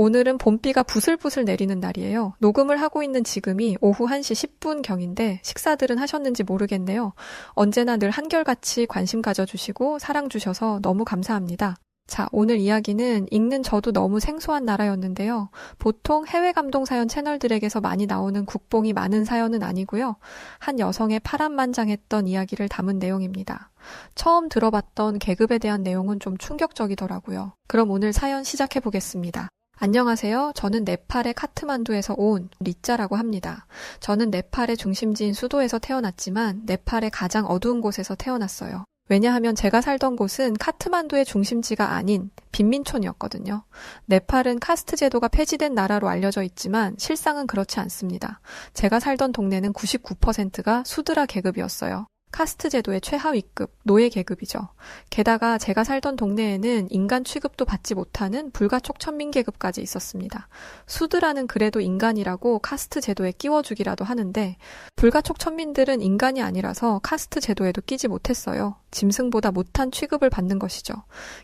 오늘은 봄비가 부슬부슬 내리는 날이에요. 녹음을 하고 있는 지금이 오후 1시 10분경인데 식사들은 하셨는지 모르겠네요. 언제나 늘 한결같이 관심 가져주시고 사랑 주셔서 너무 감사합니다. 자, 오늘 이야기는 읽는 저도 너무 생소한 나라였는데요. 보통 해외 감동 사연 채널들에게서 많이 나오는 국뽕이 많은 사연은 아니고요. 한 여성의 파란만장했던 이야기를 담은 내용입니다. 처음 들어봤던 계급에 대한 내용은 좀 충격적이더라고요. 그럼 오늘 사연 시작해 보겠습니다. 안녕하세요. 저는 네팔의 카트만두에서 온 리짜라고 합니다. 저는 네팔의 중심지인 수도에서 태어났지만 네팔의 가장 어두운 곳에서 태어났어요. 왜냐하면 제가 살던 곳은 카트만두의 중심지가 아닌 빈민촌이었거든요. 네팔은 카스트 제도가 폐지된 나라로 알려져 있지만 실상은 그렇지 않습니다. 제가 살던 동네는 99%가 수드라 계급이었어요. 카스트 제도의 최하위급, 노예 계급이죠. 게다가 제가 살던 동네에는 인간 취급도 받지 못하는 불가촉 천민 계급까지 있었습니다. 수드라는 그래도 인간이라고 카스트 제도에 끼워주기라도 하는데 불가촉 천민들은 인간이 아니라서 카스트 제도에도 끼지 못했어요. 짐승보다 못한 취급을 받는 것이죠.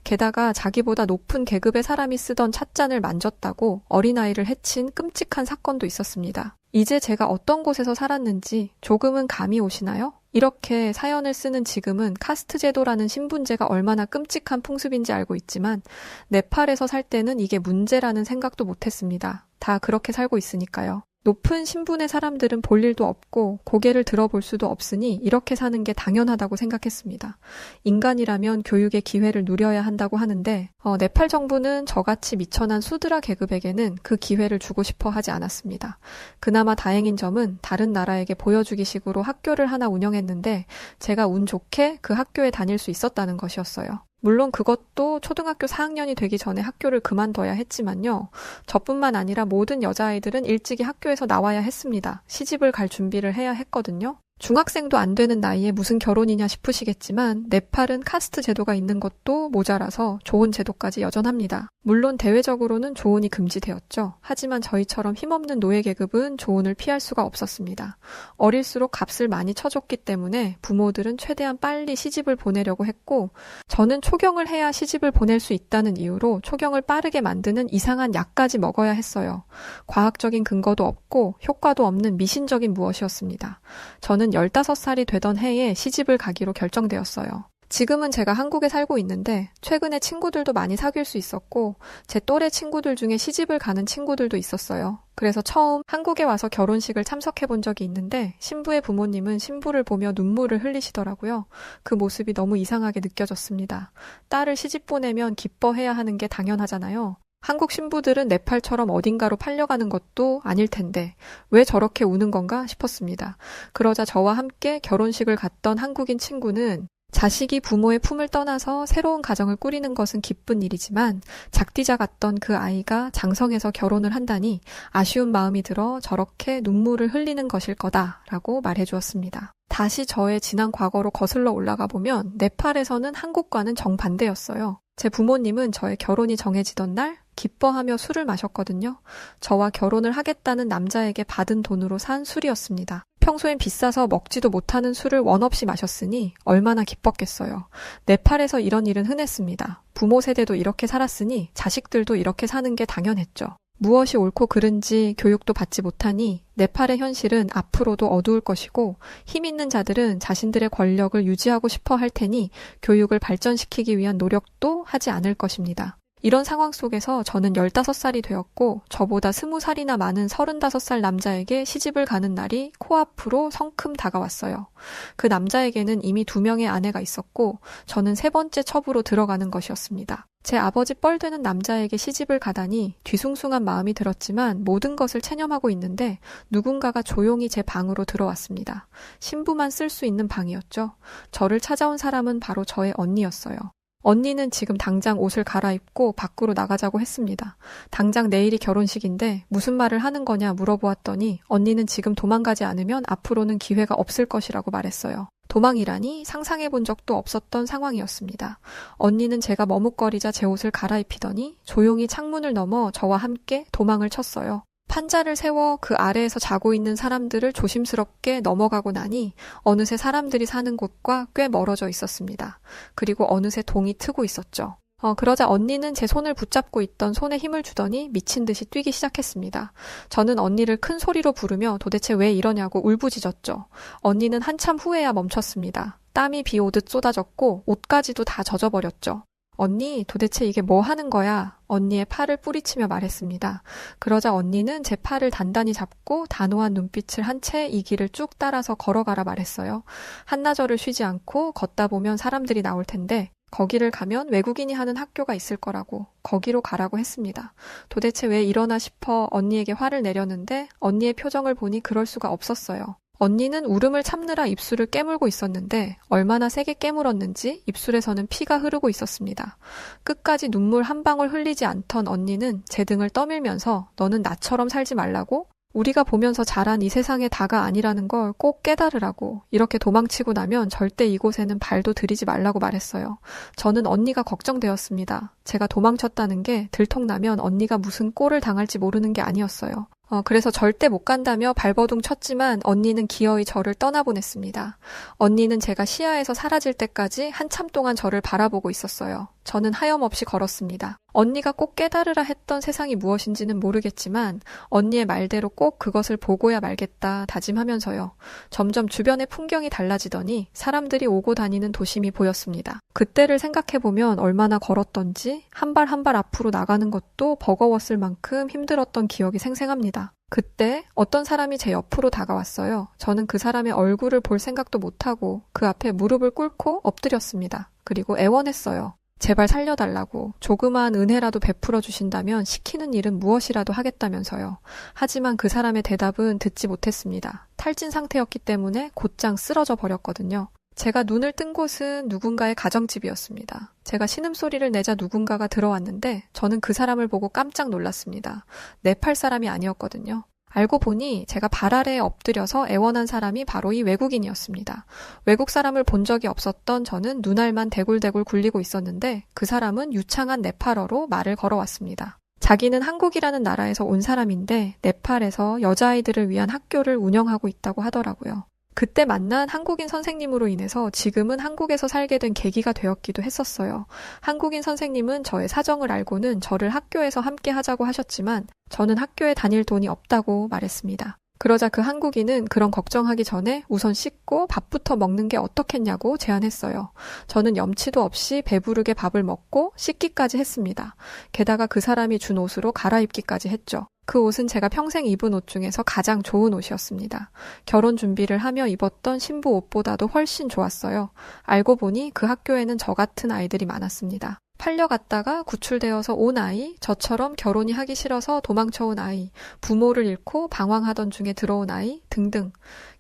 게다가 자기보다 높은 계급의 사람이 쓰던 찻잔을 만졌다고 어린아이를 해친 끔찍한 사건도 있었습니다. 이제 제가 어떤 곳에서 살았는지 조금은 감이 오시나요? 이렇게 사연을 쓰는 지금은 카스트 제도라는 신분제가 얼마나 끔찍한 풍습인지 알고 있지만 네팔에서 살 때는 이게 문제라는 생각도 못했습니다. 다 그렇게 살고 있으니까요. 높은 신분의 사람들은 볼 일도 없고 고개를 들어볼 수도 없으니 이렇게 사는 게 당연하다고 생각했습니다. 인간이라면 교육의 기회를 누려야 한다고 하는데 네팔 정부는 저같이 미천한 수드라 계급에게는 그 기회를 주고 싶어 하지 않았습니다. 그나마 다행인 점은 다른 나라에게 보여주기 식으로 학교를 하나 운영했는데 제가 운 좋게 그 학교에 다닐 수 있었다는 것이었어요. 물론 그것도 초등학교 4학년이 되기 전에 학교를 그만둬야 했지만요. 저뿐만 아니라 모든 여자아이들은 일찍이 학교에서 나와야 했습니다. 시집을 갈 준비를 해야 했거든요. 중학생도 안 되는 나이에 무슨 결혼이냐 싶으시겠지만 네팔은 카스트 제도가 있는 것도 모자라서 조혼 제도까지 여전합니다. 물론 대외적으로는 조혼이 금지되었죠. 하지만 저희처럼 힘없는 노예 계급은 조혼을 피할 수가 없었습니다. 어릴수록 값을 많이 쳐줬기 때문에 부모들은 최대한 빨리 시집을 보내려고 했고 저는 초경을 해야 시집을 보낼 수 있다는 이유로 초경을 빠르게 만드는 이상한 약까지 먹어야 했어요. 과학적인 근거도 없고 효과도 없는 미신적인 무엇이었습니다. 저는 15살이 되던 해에 시집을 가기로 결정되었어요. 지금은 제가 한국에 살고 있는데 최근에 친구들도 많이 사귈 수 있었고 제 또래 친구들 중에 시집을 가는 친구들도 있었어요. 그래서 처음 한국에 와서 결혼식을 참석해 본 적이 있는데 신부의 부모님은 신부를 보며 눈물을 흘리시더라고요. 그 모습이 너무 이상하게 느껴졌습니다. 딸을 시집 보내면 기뻐해야 하는 게 당연하잖아요. 한국 신부들은 네팔처럼 어딘가로 팔려가는 것도 아닐 텐데 왜 저렇게 우는 건가 싶었습니다. 그러자 저와 함께 결혼식을 갔던 한국인 친구는 자식이 부모의 품을 떠나서 새로운 가정을 꾸리는 것은 기쁜 일이지만 작디자 같던 그 아이가 장성해서 결혼을 한다니 아쉬운 마음이 들어 저렇게 눈물을 흘리는 것일 거다라고 말해 주었습니다. 다시 저의 지난 과거로 거슬러 올라가 보면 네팔에서는 한국과는 정반대였어요. 제 부모님은 저의 결혼이 정해지던 날 기뻐하며 술을 마셨거든요. 저와 결혼을 하겠다는 남자에게 받은 돈으로 산 술이었습니다. 평소엔 비싸서 먹지도 못하는 술을 원 없이 마셨으니 얼마나 기뻤겠어요. 네팔에서 이런 일은 흔했습니다. 부모 세대도 이렇게 살았으니 자식들도 이렇게 사는 게 당연했죠. 무엇이 옳고 그른지 교육도 받지 못하니 네팔의 현실은 앞으로도 어두울 것이고 힘 있는 자들은 자신들의 권력을 유지하고 싶어 할 테니 교육을 발전시키기 위한 노력도 하지 않을 것입니다. 이런 상황 속에서 저는 15살이 되었고 저보다 20살이나 많은 35살 남자에게 시집을 가는 날이 코앞으로 성큼 다가왔어요. 그 남자에게는 이미 2명의 아내가 있었고 저는 3번째 첩으로 들어가는 것이었습니다. 제 아버지 뻘되는 남자에게 시집을 가다니 뒤숭숭한 마음이 들었지만 모든 것을 체념하고 있는데 누군가가 조용히 제 방으로 들어왔습니다. 신부만 쓸 수 있는 방이었죠. 저를 찾아온 사람은 바로 저의 언니였어요. 언니는 지금 당장 옷을 갈아입고 밖으로 나가자고 했습니다. 당장 내일이 결혼식인데 무슨 말을 하는 거냐 물어보았더니 언니는 지금 도망가지 않으면 앞으로는 기회가 없을 것이라고 말했어요. 도망이라니 상상해 본 적도 없었던 상황이었습니다. 언니는 제가 머뭇거리자 제 옷을 갈아입히더니 조용히 창문을 넘어 저와 함께 도망을 쳤어요. 판자를 세워 그 아래에서 자고 있는 사람들을 조심스럽게 넘어가고 나니 어느새 사람들이 사는 곳과 꽤 멀어져 있었습니다. 그리고 어느새 동이 트고 있었죠. 그러자 언니는 제 손을 붙잡고 있던 손에 힘을 주더니 미친 듯이 뛰기 시작했습니다. 저는 언니를 큰 소리로 부르며 도대체 왜 이러냐고 울부짖었죠. 언니는 한참 후에야 멈췄습니다. 땀이 비 오듯 쏟아졌고 옷까지도 다 젖어버렸죠. 언니, 도대체 이게 뭐 하는 거야? 언니의 팔을 뿌리치며 말했습니다. 그러자 언니는 제 팔을 단단히 잡고 단호한 눈빛을 한 채 이 길을 쭉 따라서 걸어가라 말했어요. 한나절을 쉬지 않고 걷다 보면 사람들이 나올 텐데 거기를 가면 외국인이 하는 학교가 있을 거라고, 거기로 가라고 했습니다. 도대체 왜 이러나 싶어 언니에게 화를 내렸는데 언니의 표정을 보니 그럴 수가 없었어요. 언니는 울음을 참느라 입술을 깨물고 있었는데 얼마나 세게 깨물었는지 입술에서는 피가 흐르고 있었습니다. 끝까지 눈물 한 방울 흘리지 않던 언니는 제 등을 떠밀면서 너는 나처럼 살지 말라고? 우리가 보면서 자란 이 세상의 다가 아니라는 걸 꼭 깨달으라고, 이렇게 도망치고 나면 절대 이곳에는 발도 들이지 말라고 말했어요. 저는 언니가 걱정되었습니다. 제가 도망쳤다는 게 들통나면 언니가 무슨 꼴을 당할지 모르는 게 아니었어요. 그래서 절대 못 간다며 발버둥 쳤지만 언니는 기어이 저를 떠나보냈습니다. 언니는 제가 시야에서 사라질 때까지 한참 동안 저를 바라보고 있었어요. 저는 하염없이 걸었습니다. 언니가 꼭 깨달으라 했던 세상이 무엇인지는 모르겠지만 언니의 말대로 꼭 그것을 보고야 말겠다 다짐하면서요. 점점 주변의 풍경이 달라지더니 사람들이 오고 다니는 도심이 보였습니다. 그때를 생각해보면 얼마나 걸었던지 한 발 한 발 앞으로 나가는 것도 버거웠을 만큼 힘들었던 기억이 생생합니다. 그때 어떤 사람이 제 옆으로 다가왔어요. 저는 그 사람의 얼굴을 볼 생각도 못하고 그 앞에 무릎을 꿇고 엎드렸습니다. 그리고 애원했어요. 제발 살려달라고, 조그마한 은혜라도 베풀어 주신다면 시키는 일은 무엇이라도 하겠다면서요. 하지만 그 사람의 대답은 듣지 못했습니다. 탈진 상태였기 때문에 곧장 쓰러져 버렸거든요. 제가 눈을 뜬 곳은 누군가의 가정집이었습니다. 제가 신음소리를 내자 누군가가 들어왔는데 저는 그 사람을 보고 깜짝 놀랐습니다. 네팔 사람이 아니었거든요. 알고 보니 제가 발 아래에 엎드려서 애원한 사람이 바로 이 외국인이었습니다. 외국 사람을 본 적이 없었던 저는 눈알만 대굴대굴 굴리고 있었는데 그 사람은 유창한 네팔어로 말을 걸어왔습니다. 자기는 한국이라는 나라에서 온 사람인데 네팔에서 여자아이들을 위한 학교를 운영하고 있다고 하더라고요. 그때 만난 한국인 선생님으로 인해서 지금은 한국에서 살게 된 계기가 되었기도 했었어요. 한국인 선생님은 저의 사정을 알고는 저를 학교에서 함께 하자고 하셨지만 저는 학교에 다닐 돈이 없다고 말했습니다. 그러자 그 한국인은 그런 걱정하기 전에 우선 씻고 밥부터 먹는 게 어떻겠냐고 제안했어요. 저는 염치도 없이 배부르게 밥을 먹고 씻기까지 했습니다. 게다가 그 사람이 준 옷으로 갈아입기까지 했죠. 그 옷은 제가 평생 입은 옷 중에서 가장 좋은 옷이었습니다. 결혼 준비를 하며 입었던 신부 옷보다도 훨씬 좋았어요. 알고 보니 그 학교에는 저 같은 아이들이 많았습니다. 팔려갔다가 구출되어서 온 아이, 저처럼 결혼이 하기 싫어서 도망쳐온 아이, 부모를 잃고 방황하던 중에 들어온 아이 등등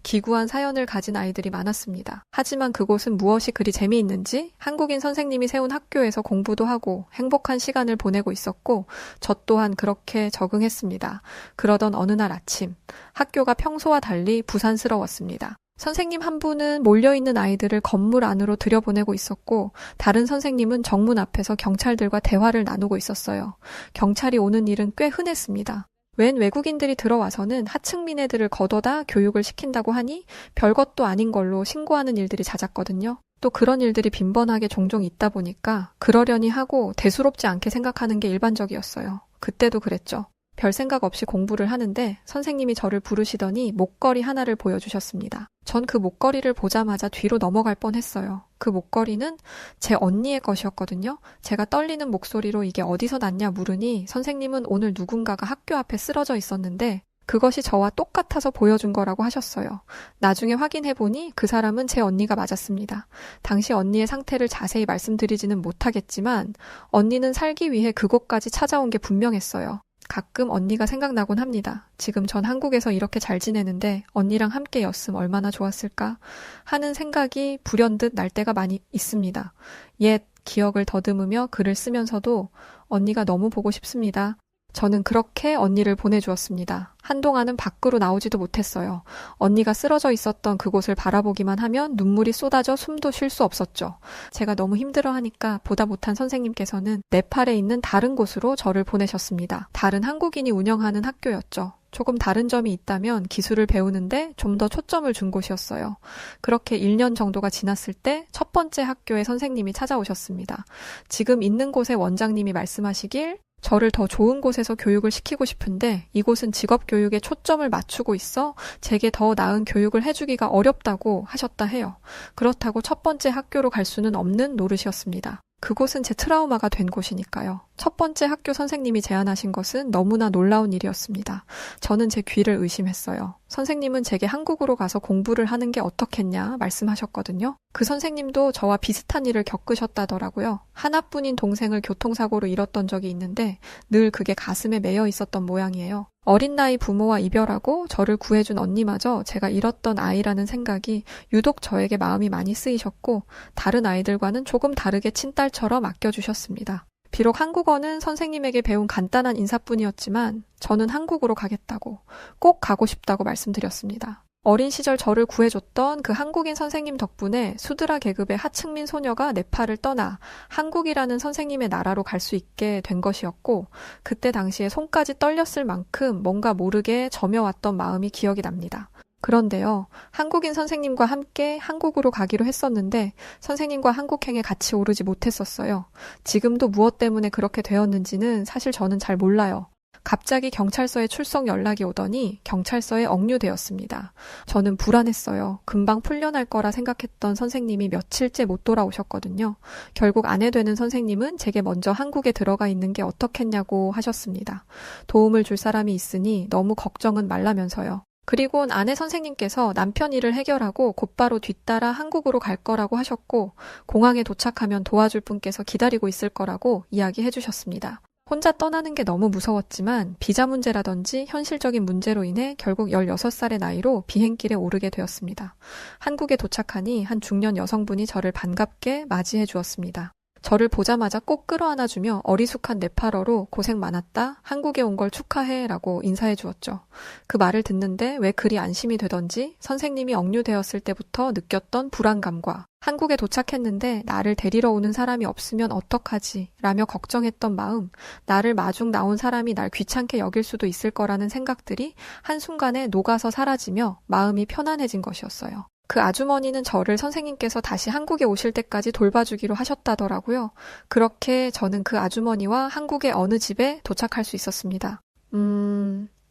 기구한 사연을 가진 아이들이 많았습니다. 하지만 그곳은 무엇이 그리 재미있는지 한국인 선생님이 세운 학교에서 공부도 하고 행복한 시간을 보내고 있었고 저 또한 그렇게 적응했습니다. 그러던 어느 날 아침, 학교가 평소와 달리 부산스러웠습니다. 선생님 한 분은 몰려있는 아이들을 건물 안으로 들여보내고 있었고 다른 선생님은 정문 앞에서 경찰들과 대화를 나누고 있었어요. 경찰이 오는 일은 꽤 흔했습니다. 웬 외국인들이 들어와서는 하층민 애들을 걷어다 교육을 시킨다고 하니 별것도 아닌 걸로 신고하는 일들이 잦았거든요. 또 그런 일들이 빈번하게 종종 있다 보니까 그러려니 하고 대수롭지 않게 생각하는 게 일반적이었어요. 그때도 그랬죠. 별 생각 없이 공부를 하는데 선생님이 저를 부르시더니 목걸이 하나를 보여주셨습니다. 전 그 목걸이를 보자마자 뒤로 넘어갈 뻔했어요. 그 목걸이는 제 언니의 것이었거든요. 제가 떨리는 목소리로 이게 어디서 났냐 물으니 선생님은 오늘 누군가가 학교 앞에 쓰러져 있었는데 그것이 저와 똑같아서 보여준 거라고 하셨어요. 나중에 확인해보니 그 사람은 제 언니가 맞았습니다. 당시 언니의 상태를 자세히 말씀드리지는 못하겠지만 언니는 살기 위해 그곳까지 찾아온 게 분명했어요. 가끔 언니가 생각나곤 합니다. 지금 전 한국에서 이렇게 잘 지내는데 언니랑 함께였음 얼마나 좋았을까 하는 생각이 불현듯 날 때가 많이 있습니다. 옛 기억을 더듬으며 글을 쓰면서도 언니가 너무 보고 싶습니다. 저는 그렇게 언니를 보내주었습니다. 한동안은 밖으로 나오지도 못했어요. 언니가 쓰러져 있었던 그곳을 바라보기만 하면 눈물이 쏟아져 숨도 쉴 수 없었죠. 제가 너무 힘들어하니까 보다 못한 선생님께서는 네팔에 있는 다른 곳으로 저를 보내셨습니다. 다른 한국인이 운영하는 학교였죠. 조금 다른 점이 있다면 기술을 배우는데 좀 더 초점을 준 곳이었어요. 그렇게 1년 정도가 지났을 때 첫 번째 학교의 선생님이 찾아오셨습니다. 지금 있는 곳의 원장님이 말씀하시길 저를 더 좋은 곳에서 교육을 시키고 싶은데 이곳은 직업교육에 초점을 맞추고 있어 제게 더 나은 교육을 해주기가 어렵다고 하셨다 해요. 그렇다고 첫 번째 학교로 갈 수는 없는 노릇이었습니다. 그곳은 제 트라우마가 된 곳이니까요. 첫 번째 학교 선생님이 제안하신 것은 너무나 놀라운 일이었습니다. 저는 제 귀를 의심했어요. 선생님은 제게 한국으로 가서 공부를 하는 게 어떻겠냐 말씀하셨거든요. 그 선생님도 저와 비슷한 일을 겪으셨다더라고요. 하나뿐인 동생을 교통사고로 잃었던 적이 있는데 늘 그게 가슴에 매여 있었던 모양이에요. 어린 나이 부모와 이별하고 저를 구해준 언니마저 제가 잃었던 아이라는 생각이 유독 저에게 마음이 많이 쓰이셨고 다른 아이들과는 조금 다르게 친딸처럼 아껴주셨습니다. 비록 한국어는 선생님에게 배운 간단한 인사뿐이었지만 저는 한국으로 가겠다고, 꼭 가고 싶다고 말씀드렸습니다. 어린 시절 저를 구해줬던 그 한국인 선생님 덕분에 수드라 계급의 하층민 소녀가 네팔을 떠나 한국이라는 선생님의 나라로 갈 수 있게 된 것이었고 그때 당시에 손까지 떨렸을 만큼 뭔가 모르게 저며왔던 마음이 기억이 납니다. 그런데요, 한국인 선생님과 함께 한국으로 가기로 했었는데 선생님과 한국행에 같이 오르지 못했었어요. 지금도 무엇 때문에 그렇게 되었는지는 사실 저는 잘 몰라요. 갑자기 경찰서에 출석 연락이 오더니 경찰서에 억류되었습니다. 저는 불안했어요. 금방 풀려날 거라 생각했던 선생님이 며칠째 못 돌아오셨거든요. 결국 아내 되는 선생님은 제게 먼저 한국에 들어가 있는 게 어떻겠냐고 하셨습니다. 도움을 줄 사람이 있으니 너무 걱정은 말라면서요. 그리곤 아내 선생님께서 남편 일을 해결하고 곧바로 뒤따라 한국으로 갈 거라고 하셨고 공항에 도착하면 도와줄 분께서 기다리고 있을 거라고 이야기해 주셨습니다. 혼자 떠나는 게 너무 무서웠지만 비자 문제라든지 현실적인 문제로 인해 결국 16살의 나이로 비행길에 오르게 되었습니다. 한국에 도착하니 한 중년 여성분이 저를 반갑게 맞이해 주었습니다. 저를 보자마자 꼭 끌어안아주며 어리숙한 네팔어로 고생 많았다, 한국에 온 걸 축하해 라고 인사해 주었죠. 그 말을 듣는데 왜 그리 안심이 되던지 선생님이 억류되었을 때부터 느꼈던 불안감과 한국에 도착했는데 나를 데리러 오는 사람이 없으면 어떡하지 라며 걱정했던 마음, 나를 마중 나온 사람이 날 귀찮게 여길 수도 있을 거라는 생각들이 한순간에 녹아서 사라지며 마음이 편안해진 것이었어요. 그 아주머니는 저를 선생님께서 다시 한국에 오실 때까지 돌봐주기로 하셨다더라고요. 그렇게 저는 그 아주머니와 한국의 어느 집에 도착할 수 있었습니다.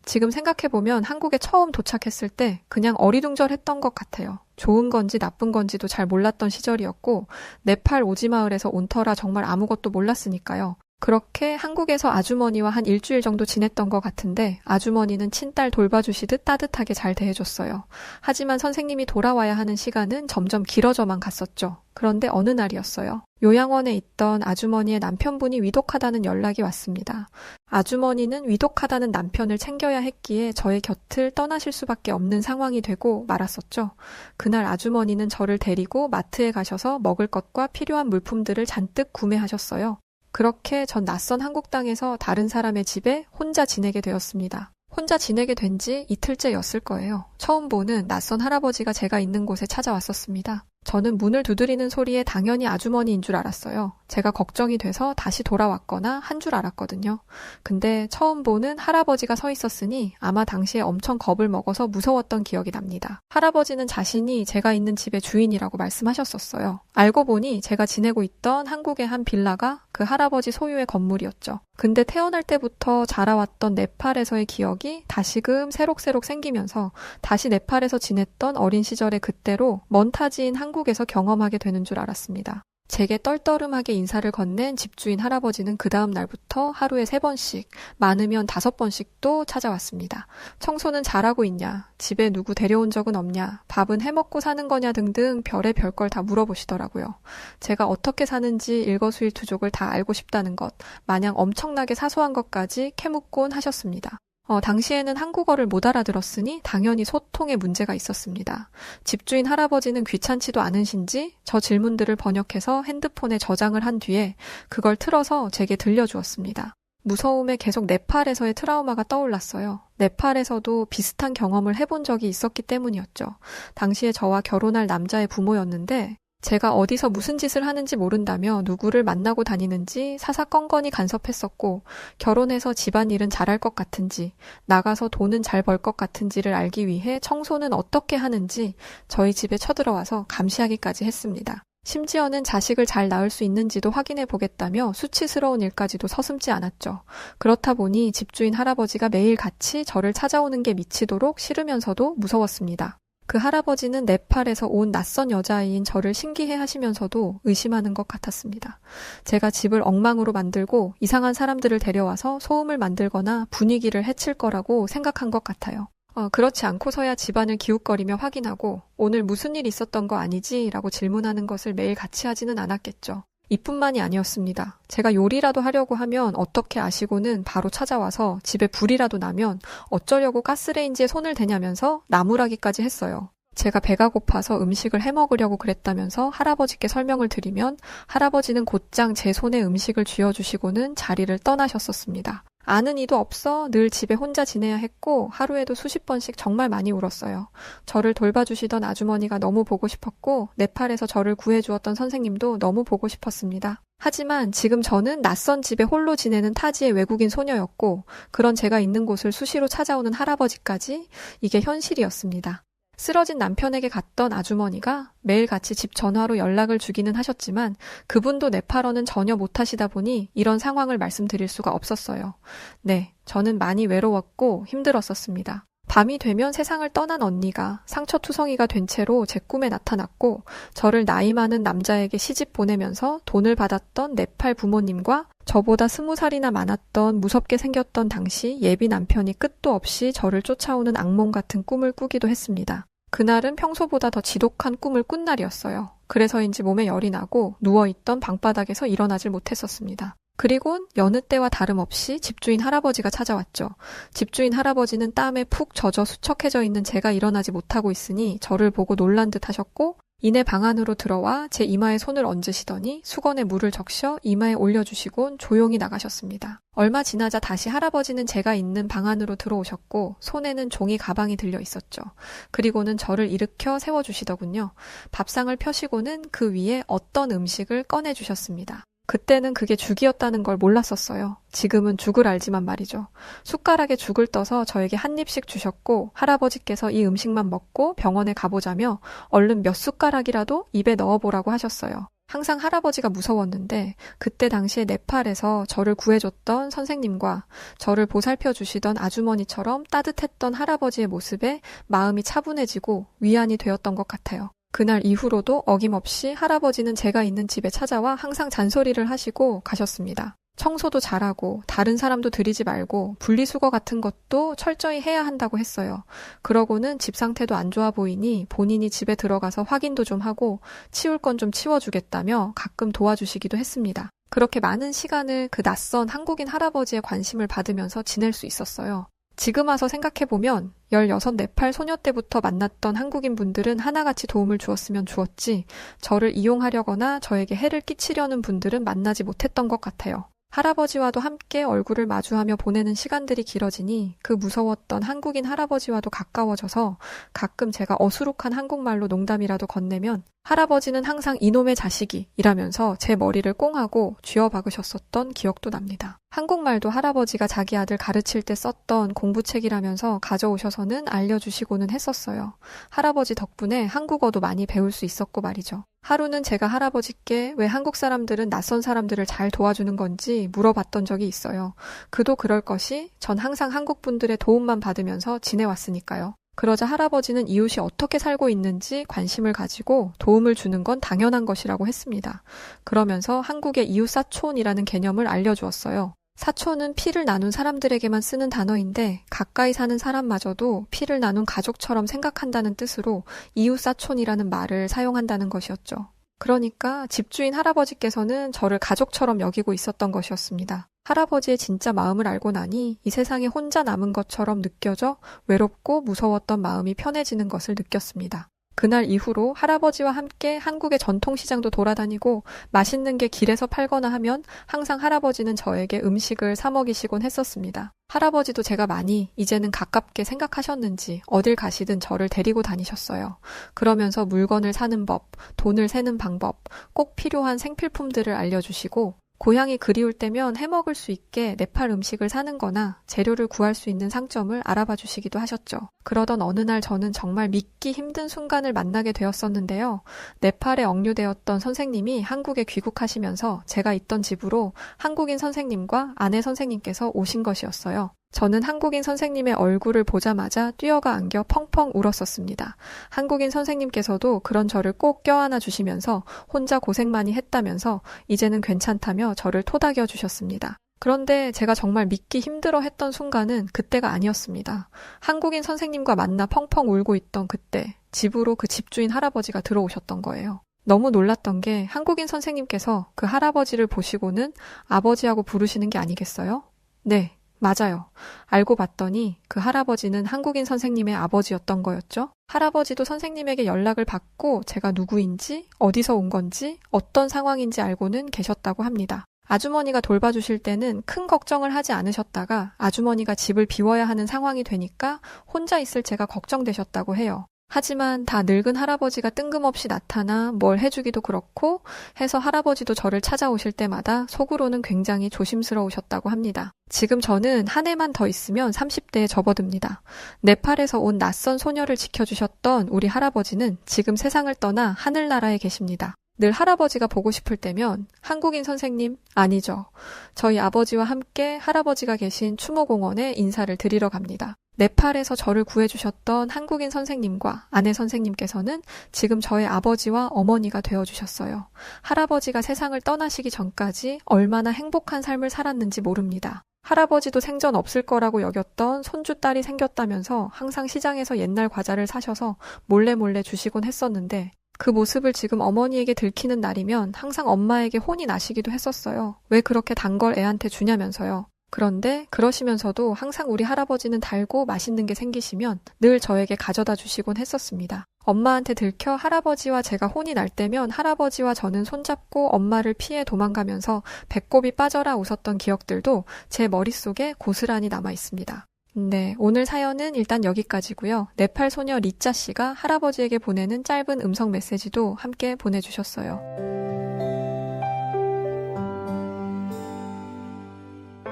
지금 생각해보면 한국에 처음 도착했을 때 그냥 어리둥절했던 것 같아요. 좋은 건지 나쁜 건지도 잘 몰랐던 시절이었고 네팔 오지마을에서 온 터라 정말 아무것도 몰랐으니까요. 그렇게 한국에서 아주머니와 한 일주일 정도 지냈던 것 같은데 아주머니는 친딸 돌봐주시듯 따뜻하게 잘 대해줬어요. 하지만 선생님이 돌아와야 하는 시간은 점점 길어져만 갔었죠. 그런데 어느 날이었어요. 요양원에 있던 아주머니의 남편분이 위독하다는 연락이 왔습니다. 아주머니는 위독하다는 남편을 챙겨야 했기에 저의 곁을 떠나실 수밖에 없는 상황이 되고 말았었죠. 그날 아주머니는 저를 데리고 마트에 가셔서 먹을 것과 필요한 물품들을 잔뜩 구매하셨어요. 그렇게 전 낯선 한국 땅에서 다른 사람의 집에 혼자 지내게 되었습니다. 혼자 지내게 된 지 이틀째였을 거예요. 처음 보는 낯선 할아버지가 제가 있는 곳에 찾아왔었습니다. 저는 문을 두드리는 소리에 당연히 아주머니인 줄 알았어요. 제가 걱정이 돼서 다시 돌아왔거나 한 줄 알았거든요. 근데 처음 보는 할아버지가 서 있었으니 아마 당시에 엄청 겁을 먹어서 무서웠던 기억이 납니다. 할아버지는 자신이 제가 있는 집의 주인이라고 말씀하셨었어요. 알고 보니 제가 지내고 있던 한국의 한 빌라가 그 할아버지 소유의 건물이었죠. 근데 태어날 때부터 자라왔던 네팔에서의 기억이 다시금 새록새록 생기면서 다시 네팔에서 지냈던 어린 시절의 그때로 먼 타지인 한국에서 경험하게 되는 줄 알았습니다. 제게 떨떠름하게 인사를 건넨 집주인 할아버지는 그 다음 날부터 하루에 3번씩, 많으면 5번씩도 찾아왔습니다. 청소는 잘하고 있냐, 집에 누구 데려온 적은 없냐, 밥은 해먹고 사는 거냐 등등 별의 별걸 다 물어보시더라고요. 제가 어떻게 사는지 일거수일투족을 다 알고 싶다는 것, 마냥 엄청나게 사소한 것까지 캐묻곤 하셨습니다. 당시에는 한국어를 못 알아들었으니 당연히 소통에 문제가 있었습니다. 집주인 할아버지는 귀찮지도 않으신지 저 질문들을 번역해서 핸드폰에 저장을 한 뒤에 그걸 틀어서 제게 들려주었습니다. 무서움에 계속 네팔에서의 트라우마가 떠올랐어요. 네팔에서도 비슷한 경험을 해본 적이 있었기 때문이었죠. 당시에 저와 결혼할 남자의 부모였는데 제가 어디서 무슨 짓을 하는지 모른다며 누구를 만나고 다니는지 사사건건이 간섭했었고, 결혼해서 집안일은 잘할 것 같은지, 나가서 돈은 잘 벌 것 같은지를 알기 위해 청소는 어떻게 하는지 저희 집에 쳐들어와서 감시하기까지 했습니다. 심지어는 자식을 잘 낳을 수 있는지도 확인해 보겠다며 수치스러운 일까지도 서슴지 않았죠. 그렇다 보니 집주인 할아버지가 매일 같이 저를 찾아오는 게 미치도록 싫으면서도 무서웠습니다. 그 할아버지는 네팔에서 온 낯선 여자아이인 저를 신기해 하시면서도 의심하는 것 같았습니다. 제가 집을 엉망으로 만들고 이상한 사람들을 데려와서 소음을 만들거나 분위기를 해칠 거라고 생각한 것 같아요. 그렇지 않고서야 집안을 기웃거리며 확인하고 오늘 무슨 일 있었던 거 아니지? 라고 질문하는 것을 매일 같이 하지는 않았겠죠. 이뿐만이 아니었습니다. 제가 요리라도 하려고 하면 어떻게 아시고는 바로 찾아와서 집에 불이라도 나면 어쩌려고 가스레인지에 손을 대냐면서 나무라기까지 했어요. 제가 배가 고파서 음식을 해먹으려고 그랬다면서 할아버지께 설명을 드리면 할아버지는 곧장 제 손에 음식을 쥐어주시고는 자리를 떠나셨었습니다. 아는 이도 없어 늘 집에 혼자 지내야 했고 하루에도 수십 번씩 정말 많이 울었어요. 저를 돌봐주시던 아주머니가 너무 보고 싶었고 네팔에서 저를 구해주었던 선생님도 너무 보고 싶었습니다. 하지만 지금 저는 낯선 집에 홀로 지내는 타지의 외국인 소녀였고 그런 제가 있는 곳을 수시로 찾아오는 할아버지까지 이게 현실이었습니다. 쓰러진 남편에게 갔던 아주머니가 매일 같이 집 전화로 연락을 주기는 하셨지만 그분도 네팔어는 전혀 못하시다 보니 이런 상황을 말씀드릴 수가 없었어요. 네, 저는 많이 외로웠고 힘들었었습니다. 밤이 되면 세상을 떠난 언니가 상처투성이가 된 채로 제 꿈에 나타났고 저를 나이 많은 남자에게 시집 보내면서 돈을 받았던 네팔 부모님과 저보다 20살이나 많았던 무섭게 생겼던 당시 예비 남편이 끝도 없이 저를 쫓아오는 악몽 같은 꿈을 꾸기도 했습니다. 그날은 평소보다 더 지독한 꿈을 꾼 날이었어요. 그래서인지 몸에 열이 나고 누워있던 방바닥에서 일어나질 못했었습니다. 그리곤 여느 때와 다름없이 집주인 할아버지가 찾아왔죠. 집주인 할아버지는 땀에 푹 젖어 수척해져 있는 제가 일어나지 못하고 있으니 저를 보고 놀란 듯 하셨고 이내 방 안으로 들어와 제 이마에 손을 얹으시더니 수건에 물을 적셔 이마에 올려주시곤 조용히 나가셨습니다. 얼마 지나자 다시 할아버지는 제가 있는 방 안으로 들어오셨고 손에는 종이 가방이 들려 있었죠. 그리고는 저를 일으켜 세워주시더군요. 밥상을 펴시고는 그 위에 어떤 음식을 꺼내주셨습니다. 그때는 그게 죽이었다는 걸 몰랐었어요. 지금은 죽을 알지만 말이죠. 숟가락에 죽을 떠서 저에게 한 입씩 주셨고 할아버지께서 이 음식만 먹고 병원에 가보자며 얼른 몇 숟가락이라도 입에 넣어보라고 하셨어요. 항상 할아버지가 무서웠는데 그때 당시에 네팔에서 저를 구해줬던 선생님과 저를 보살펴 주시던 아주머니처럼 따뜻했던 할아버지의 모습에 마음이 차분해지고 위안이 되었던 것 같아요. 그날 이후로도 어김없이 할아버지는 제가 있는 집에 찾아와 항상 잔소리를 하시고 가셨습니다. 청소도 잘하고 다른 사람도 들이지 말고 분리수거 같은 것도 철저히 해야 한다고 했어요. 그러고는 집 상태도 안 좋아 보이니 본인이 집에 들어가서 확인도 좀 하고 치울 건 좀 치워주겠다며 가끔 도와주시기도 했습니다. 그렇게 많은 시간을 그 낯선 한국인 할아버지의 관심을 받으면서 지낼 수 있었어요. 지금 와서 생각해보면 16 네팔 소녀 때부터 만났던 한국인 분들은 하나같이 도움을 주었으면 주었지 저를 이용하려거나 저에게 해를 끼치려는 분들은 만나지 못했던 것 같아요. 할아버지와도 함께 얼굴을 마주하며 보내는 시간들이 길어지니 그 무서웠던 한국인 할아버지와도 가까워져서 가끔 제가 어수룩한 한국말로 농담이라도 건네면 할아버지는 항상 이놈의 자식이 이라면서 제 머리를 꽁하고 쥐어박으셨었던 기억도 납니다. 한국말도 할아버지가 자기 아들 가르칠 때 썼던 공부책이라면서 가져오셔서는 알려주시고는 했었어요. 할아버지 덕분에 한국어도 많이 배울 수 있었고 말이죠. 하루는 제가 할아버지께 왜 한국 사람들은 낯선 사람들을 잘 도와주는 건지 물어봤던 적이 있어요. 그도 그럴 것이 전 항상 한국 분들의 도움만 받으면서 지내왔으니까요. 그러자 할아버지는 이웃이 어떻게 살고 있는지 관심을 가지고 도움을 주는 건 당연한 것이라고 했습니다. 그러면서 한국의 이웃사촌이라는 개념을 알려주었어요. 사촌은 피를 나눈 사람들에게만 쓰는 단어인데 가까이 사는 사람마저도 피를 나눈 가족처럼 생각한다는 뜻으로 이웃사촌이라는 말을 사용한다는 것이었죠. 그러니까 집주인 할아버지께서는 저를 가족처럼 여기고 있었던 것이었습니다. 할아버지의 진짜 마음을 알고 나니 이 세상에 혼자 남은 것처럼 느껴져 외롭고 무서웠던 마음이 편해지는 것을 느꼈습니다. 그날 이후로 할아버지와 함께 한국의 전통시장도 돌아다니고 맛있는 게 길에서 팔거나 하면 항상 할아버지는 저에게 음식을 사 먹이시곤 했었습니다. 할아버지도 제가 많이 이제는 가깝게 생각하셨는지 어딜 가시든 저를 데리고 다니셨어요. 그러면서 물건을 사는 법, 돈을 세는 방법, 꼭 필요한 생필품들을 알려주시고 고향이 그리울 때면 해먹을 수 있게 네팔 음식을 사는 거나 재료를 구할 수 있는 상점을 알아봐 주시기도 하셨죠. 그러던 어느 날 저는 정말 믿기 힘든 순간을 만나게 되었었는데요. 네팔에 억류되었던 선생님이 한국에 귀국하시면서 제가 있던 집으로 한국인 선생님과 아내 선생님께서 오신 것이었어요. 저는 한국인 선생님의 얼굴을 보자마자 뛰어가 안겨 펑펑 울었었습니다. 한국인 선생님께서도 그런 저를 꼭 껴안아 주시면서 혼자 고생 많이 했다면서 이제는 괜찮다며 저를 토닥여 주셨습니다. 그런데 제가 정말 믿기 힘들어 했던 순간은 그때가 아니었습니다. 한국인 선생님과 만나 펑펑 울고 있던 그때 집으로 그 집주인 할아버지가 들어오셨던 거예요. 너무 놀랐던 게 한국인 선생님께서 그 할아버지를 보시고는 아버지하고 부르시는 게 아니겠어요? 네. 맞아요. 알고 봤더니 그 할아버지는 한국인 선생님의 아버지였던 거였죠. 할아버지도 선생님에게 연락을 받고 제가 누구인지, 어디서 온 건지, 어떤 상황인지 알고는 계셨다고 합니다. 아주머니가 돌봐주실 때는 큰 걱정을 하지 않으셨다가 아주머니가 집을 비워야 하는 상황이 되니까 혼자 있을 제가 걱정되셨다고 해요. 하지만 다 늙은 할아버지가 뜬금없이 나타나 뭘 해주기도 그렇고 해서 할아버지도 저를 찾아오실 때마다 속으로는 굉장히 조심스러우셨다고 합니다. 지금 저는 한 해만 더 있으면 30대에 접어듭니다. 네팔에서 온 낯선 소녀를 지켜주셨던 우리 할아버지는 지금 세상을 떠나 하늘나라에 계십니다. 늘 할아버지가 보고 싶을 때면 한국인 선생님, 아니죠. 저희 아버지와 함께 할아버지가 계신 추모공원에 인사를 드리러 갑니다. 네팔에서 저를 구해주셨던 한국인 선생님과 아내 선생님께서는 지금 저의 아버지와 어머니가 되어주셨어요. 할아버지가 세상을 떠나시기 전까지 얼마나 행복한 삶을 살았는지 모릅니다. 할아버지도 생전 없을 거라고 여겼던 손주딸이 생겼다면서 항상 시장에서 옛날 과자를 사셔서 몰래 주시곤 했었는데 그 모습을 지금 어머니에게 들키는 날이면 항상 엄마에게 혼이 나시기도 했었어요. 왜 그렇게 단 걸 애한테 주냐면서요. 그런데 그러시면서도 항상 우리 할아버지는 달고 맛있는 게 생기시면 늘 저에게 가져다 주시곤 했었습니다. 엄마한테 들켜 할아버지와 제가 혼이 날 때면 할아버지와 저는 손잡고 엄마를 피해 도망가면서 배꼽이 빠져라 웃었던 기억들도 제 머릿속에 고스란히 남아 있습니다. 네, 오늘 사연은 일단 여기까지고요. 네팔 소녀 리짜 씨가 할아버지에게 보내는 짧은 음성 메시지도 함께 보내주셨어요.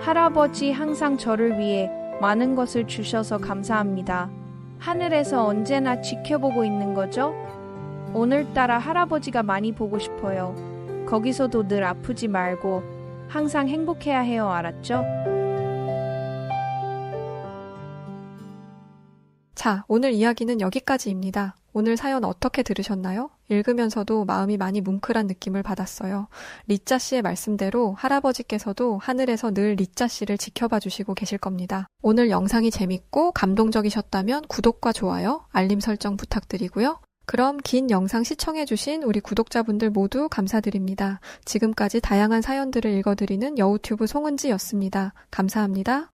할아버지 항상 저를 위해 많은 것을 주셔서 감사합니다. 하늘에서 언제나 지켜보고 있는 거죠? 오늘따라 할아버지가 많이 보고 싶어요. 거기서도 늘 아프지 말고 항상 행복해야 해요. 알았죠? 자, 오늘 이야기는 여기까지입니다. 오늘 사연 어떻게 들으셨나요? 읽으면서도 마음이 많이 뭉클한 느낌을 받았어요. 리짜 씨의 말씀대로 할아버지께서도 하늘에서 늘 리짜 씨를 지켜봐 주시고 계실 겁니다. 오늘 영상이 재밌고 감동적이셨다면 구독과 좋아요, 알림 설정 부탁드리고요. 그럼 긴 영상 시청해주신 우리 구독자분들 모두 감사드립니다. 지금까지 다양한 사연들을 읽어드리는 여우튜브 송은지였습니다. 감사합니다.